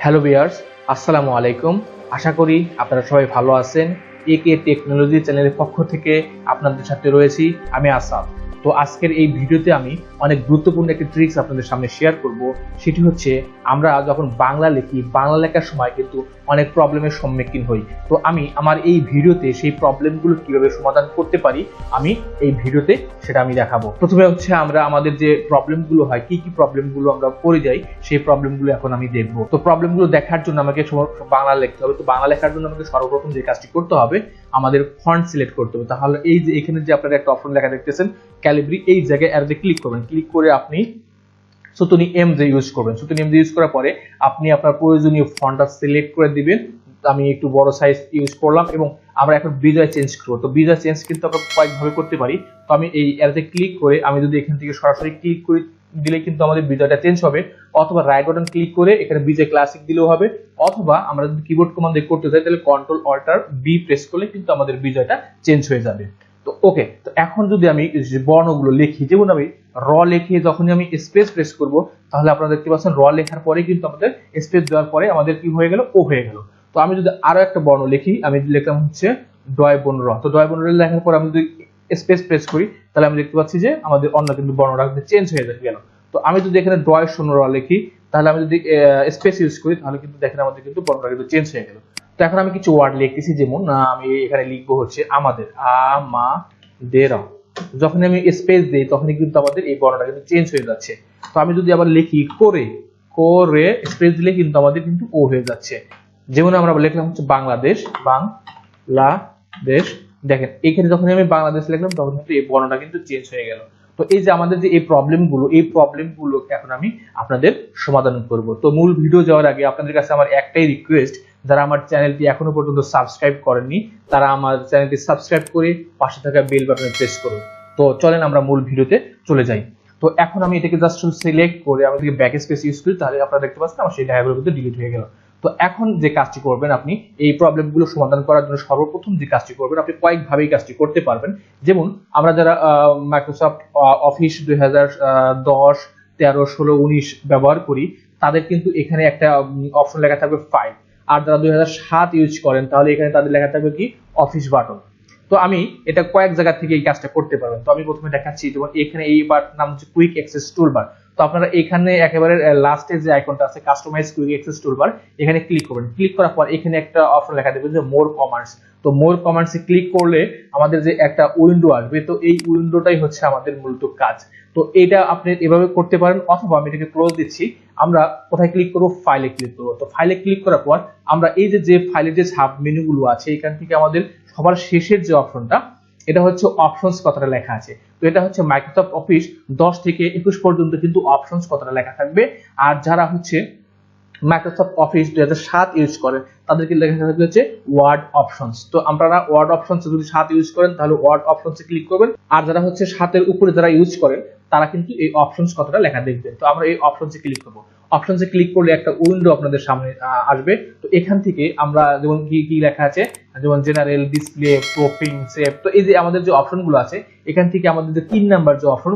Hello viewers, আসসালামু আলাইকুম। আশা করি আপনারা সবাই ভালো আছেন। একে টেকনোলজি চ্যানেলের পক্ষ থেকে আপনাদের সাথে রয়েছি আমি আসাদ। তো আজকের এই ভিডিওতে আমি অনেক গুরুত্বপূর্ণ একটি ট্রিক্স আপনাদের সামনে শেয়ার করব। সেটি হচ্ছে আমরা যখন বাংলা লিখি, বাংলা লেখার সময় কিন্তু অনেক প্রবলেমের সম্মুখীন হই। তো আমি আমার এই ভিডিওতে সেই প্রবলেমগুলো কিভাবে সমাধান করতে পারি আমি এই ভিডিওতে সেটা আমি দেখাবো। প্রথমে হচ্ছে আমরা আমাদের যে প্রবলেমগুলো হয়, কি কি প্রবলেমগুলো আমরা পড়ে যাই, সেই প্রবলেমগুলো এখন আমি দেখবো। তো প্রবলেমগুলো দেখার জন্য আমাকে বাংলা লিখতে হবে। তো বাংলা লেখার জন্য আমাকে সর্বপ্রথম যে কাজটি করতে হবে, আমাদের ফন্ট সিলেক্ট করতে হবে। তাহলে এই যে এখানে যে আপনারা একটা অপশন লেখা দেখতেছেন ক্যালিব্রি, এই জায়গায় অ্যারোতে ক্লিক করবেন। ক্লিক করে আপনি সুতুনি এম যে ইউজ করবেন। সুতুনি এম যে ইউজ করার পরে আপনি আপনার প্রয়োজনীয় ফন্টটা সিলেক্ট করে দিবেন। আমি একটু বড় সাইজ ইউজ করলাম এবং আমরা এখন বিজয় চেঞ্জ করব। তো বিজয় চেঞ্জ কিন্তু আমরা কয়েকভাবে করতে পারি। তো আমি এই অ্যারোতে ক্লিক করে আমি যদি এখান থেকে সরাসরি ক্লিক করি দিলে কিন্তু আমাদের বিজয়টা চেঞ্জ হবে, অথবা রাইট বাটন ক্লিক করে এখানে বিজয় ক্লাসিক দিলেও হবে, অথবা আমরা যদি কিবোর্ড কমান্ড দিয়ে করতে চাই তাহলে কন্ট্রোল অল্টার বি প্রেস করলে কিন্তু আমাদের বিজয়টা চেঞ্জ হয়ে যাবে। তো ওকে, তো এখন যদি আমি বর্ণগুলো লিখি, যেমন আমি র লিখে যখনই আমি স্পেস প্রেস করব, তাহলে আপনারা দেখতে পাচ্ছেন র লেখার পরে কিন্তু আমাদের স্পেস দেওয়ার পরে আমাদের কি হয়ে গেল, ও হয়ে গেল। তো আমি যদি আরো একটা বর্ণ লিখি, আমি লিখলাম হচ্ছে ডয় বন র। তো ডয় বন র লেখার পর আমি যদি স্পেস প্রেস করি তাহলে আমি দেখতে পাচ্ছি যে আমাদের অন্য কিন্তু বর্ণটা কিন্তু চেঞ্জ হয়ে গেল। তো আমি যদি এখানে ডয় শূন্য র লিখি, তাহলে আমি যদি স্পেস ইউজ করি তাহলে কিন্তু দেখেন আমাদের কিন্তু বর্ণটা কিন্তু চেঞ্জ হয়ে গেল। তো এখন আমি কিছু ওয়ার্ড লিখতেছি, যেমন আমি এখানে লিখবো হচ্ছে আমাদের, আমাদের। যখন আমি স্পেস দিই তখনই কিন্তু আমাদের এই বর্ণটা কিন্তু চেঞ্জ হয়ে যাচ্ছে। তো আমি যদি আবার লিখি করে, করে স্পেস দিলে কিন্তু আমাদের কিন্তু ও হয়ে যাচ্ছে। যেমন আমরা লিখলাম হচ্ছে বাংলাদেশ, বাংলাদেশ। দেখেন এখানে যখন আমি বাংলাদেশ লিখলাম তখন কিন্তু এই বর্ণটা কিন্তু চেঞ্জ হয়ে গেল। তো এই যে আমাদের যে এই প্রবলেমগুলো এখন আমি আপনাদের সমাধান করব। তো মূল ভিডিও যাওয়ার আগে আপনাদের কাছে আমার একটাই রিকোয়েস্ট, যারা আমার চ্যানেলটি এখনো পর্যন্ত সাবস্ক্রাইব করেননি তারা আমার চ্যানেলটি সাবস্ক্রাইব করে পাশে থাকা বেল বাটনে প্রেস করুন। তো চলেন আমরা মূল ভিডিওতে চলে যাই। তো এখন আমি এটাকে জাস্ট সিলেক্ট করে আমি যদি ব্যাক স্পেস ইউজ করি তাহলে আপনারা দেখতে পাচ্ছেন আমার সেই লেখাগুলো কিন্তু ডিলিট হয়ে গেল। তো এখন যে কাজটি করবেন, আপনি এই প্রবলেমগুলো সমাধান করার জন্য সর্বপ্রথম যে কাজটি করবেন, আপনি কয়েকভাবেই কাজটি করতে পারবেন। যেমন আমরা যারা মাইক্রোসফট অফিস 2010, 13, 16, 19 ব্যবহার করি, তাদের কিন্তু এখানে একটা অপশন লেখা থাকবে ফাইল। আর যারা 2007 ইউজ করেন তাহলে এখানে তাদের লেখা থাকবে কি অফিস বাটন। তো আমি এটা কয়েক জায়গা থেকে এই কাজটা করতে পারবেন। তো আমি প্রথমে দেখাচ্ছি, যেমন এখানে এই বার নাম হচ্ছে কুইক অ্যাক্সেস টুলবার। তো আপনারা এখানে একেবারে লাস্টে যে আইকনটা আছে কাস্টমাইজ কুইক অ্যাক্সেস টুলবার, এখানে ক্লিক করবেন। ক্লিক করার পর এখানে একটা অপশন লেখা দেবে যে মোর কমান্ডস। তো মোর কমান্ডসে ক্লিক করলে আমাদের যে একটা উইন্ডো আসবে, তো এই উইন্ডোটাই হচ্ছে আমাদের মূলত কাজ। তো এটা আপনি এভাবে করতে পারেন, অথবা আমি এটাকে ক্লোজ দিচ্ছি। আমরা কোথায় ক্লিক করব, ফাইলে ক্লিক করব। তো ফাইলে ক্লিক করার পর আমরা এই যে ফাইলের যে সাব মেনুগুলো আছে, এখান থেকে আমাদের সবার শেষের যে অপশনটা, এটা হচ্ছে অপশনস কথাটা লেখা আছে। তো এটা হচ্ছে মাইক্রোসফট অফিস 10 থেকে 21 পর্যন্ত কিন্তু অপশনস কথাটা লেখা থাকবে। আর যারা হচ্ছে মাইক্রোসফট অফিস 2007 ইউজ করেন তাদেরকে লেখা থাকবে হচ্ছে ওয়ার্ড অপশনস। তো আপনারা ওয়ার্ড অপশনস যদি 7 ইউজ করেন তাহলে ওয়ার্ড অপশনসে ক্লিক করবেন। আর যারা হচ্ছে 7 এর উপরে যারা ইউজ করেন তারা কিন্তু এই অপশনস কথাটা লেখা দেখবেন। তো আমরা এই অপশনসে ক্লিক করব। অপশনসে ক্লিক করলে একটা উইন্ডো আপনাদের সামনে আসবে। তো এখান থেকে আমরা যেমন কি লেখা আছে, যেমন জেনারেল, ডিসপ্লে, প্রপিং, সেভ। তো এই যে আমাদের যে অপশনগুলো আছে এখান থেকে আমাদের যে 3 নাম্বার যে অপশন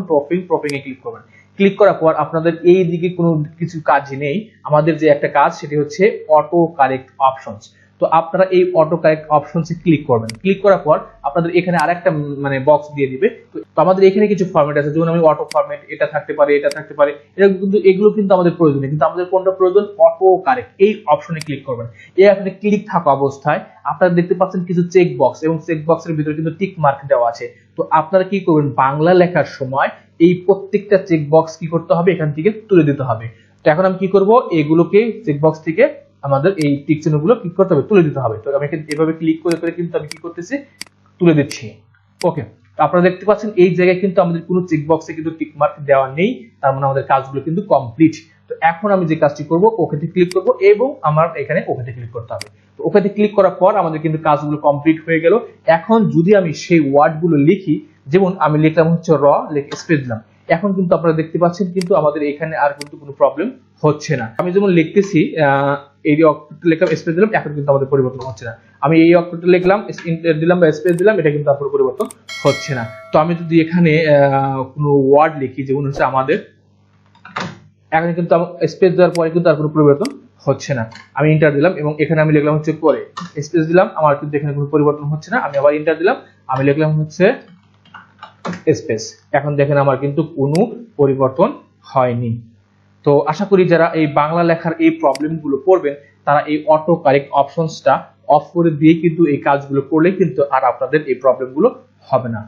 প্রপিং এ ক্লিক করবেন। ক্লিক করার পর আপনাদের এই দিকে কোনো কিছু কাজই নেই, আমাদের যে একটা কাজ সেটি হচ্ছে অটো কারেক্ট অপশনস। তো আপনারা এই অটো কারেক্ট অপশনসে ক্লিক করবেন। ক্লিক করার পর আপনাদের এখানে আরেকটা মানে বক্স দিয়ে দিবে। তো আমাদের এখানে কিছু ফরম্যাট আছে, যেমন আমি অটো ফরম্যাট, এটা থাকতে পারে, এটা থাকতে পারে, এটা কিন্তু এগুলো কিন্তু আমাদের প্রয়োজনীয়, কিন্তু আমাদের কোনটা প্রয়োজন, অটো কারেক্ট। এই অপশনে ক্লিক করবেন। এই আপনি ক্লিক থাকা অবস্থায় আপনারা দেখতে পাচ্ছেন কিছু চেক বক্স, এবং চেক বক্সের ভিতরে কিন্তু টিক মার্ক দেওয়া আছে। তো আপনারা কি করবেন, বাংলা লেখার সময় এই প্রত্যেকটা চেক বক্স কি করতে হবে, এখান থেকে তুলে দিতে হবে। তো এখন আমি কি করব, এগুলোকে চেক বক্স থেকে আমাদের এই টিক চিহ্নগুলো কি করতে হবে, তুলে দিতে হবে। তো আমি এভাবে ক্লিক করে করে কিন্তু আমি কি করতেছি, তুলে দিচ্ছি। ওকে, তো আপনারা দেখতে পাচ্ছেন এই জায়গায় কিন্তু আমাদের কোনো চেক বক্সে কিন্তু টিক মার্ক দেওয়া নেই, তার মানে আমাদের কাজগুলো কিন্তু কমপ্লিট। তো এখন আমি যে কাজটি করব, ওকেতে ক্লিক করব এবং আমার এখানে ওকেতে ক্লিক করতে হবে। তো ওকেতে ক্লিক করার পর আমাদের কিন্তু কাজগুলো কমপ্লিট হয়ে গেল। এখন যদি আমি সেই ওয়ার্ডগুলো লিখি, যেমন আমি লিখলাম হচ্ছে র, লিখে স্পেস দিলাম, এখন কিন্তু আপনারা দেখতে পাচ্ছেন কিন্তু আমাদের এখানে আর কিন্তু কোনো প্রবলেম হচ্ছে না। আমি যেমন লিখতেছি এই অক্ষরটা লিখলাম, স্পেস দিলাম, এখন কিন্তু আমাদের পরিবর্তন হচ্ছে না। আমি এই অক্ষরটা লিখলাম, দিলাম বা স্পেস দিলাম, এটা কিন্তু আপনার পরিবর্তন হচ্ছে না। তো আমি যদি এখানে কোনো ওয়ার্ড লিখি, যেমন হচ্ছে আমাদের, এখন কিন্তু স্পেস দেওয়ার পরে কিন্তু আর কোনো পরিবর্তন হচ্ছে না। আমি এন্টার দিলাম এবং এখানে আমি লিখলাম হচ্ছে করে, স্পেস দিলাম, আমার কিন্তু এখানে কোনো পরিবর্তন হচ্ছে না। আমি আবার এন্টার দিলাম, আমি লিখলাম হচ্ছে স্পেস। এখন দেখেন আমার কিন্তু কোনো পরিবর্তন হয়নি। তো আশা করি যারা এই বাংলা লেখার এই প্রবলেমগুলো পড়বেন তারা এই অটো কারেক্ট অপশনসটা অফ করে দিয়ে কিন্তু এই কাজগুলো করলে কিন্তু আর আপনাদের এই প্রবলেমগুলো হবে না।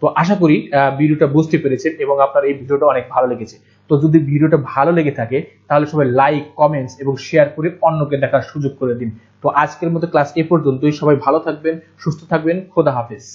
তো আশা করি ভিডিওটা বুঝতে পেরেছেন এবং আপনার এই ভিডিওটা অনেক ভালো লেগেছে। তো যদি ভিডিওটা ভালো লেগে থাকে তাহলে সবাই লাইক, কমেন্টস এবং শেয়ার করে অন্যকে দেখার সুযোগ করে দিন। তো আজকের মতো ক্লাস এ পর্যন্তই। সবাই ভালো থাকবেন, সুস্থ থাকবেন, খোদা হাফেজ।